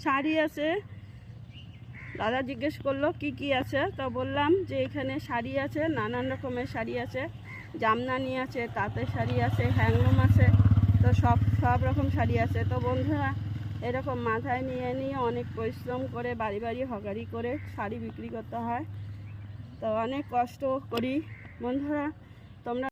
শাড়ি আছে। দাদা জিজ্ঞেস করলো কি কি আছে, তো বললাম যে এখানে শাড়ি আছে, নানান রকমের শাড়ি আছে, জামদানি আছে, তাঁতের শাড়ি আছে, হ্যান্ডলুম আছে, তো সব রকম শাড়ি আছে। তো বন্ধুরা এরকম মাথায় নিয়ে নিয়ে অনেক পরিশ্রম করে বাড়ি বাড়ি হকারি করে শাড়ি বিক্রি করতে হয়, তো অনেক কষ্ট করি বন্ধুরা। তোমরা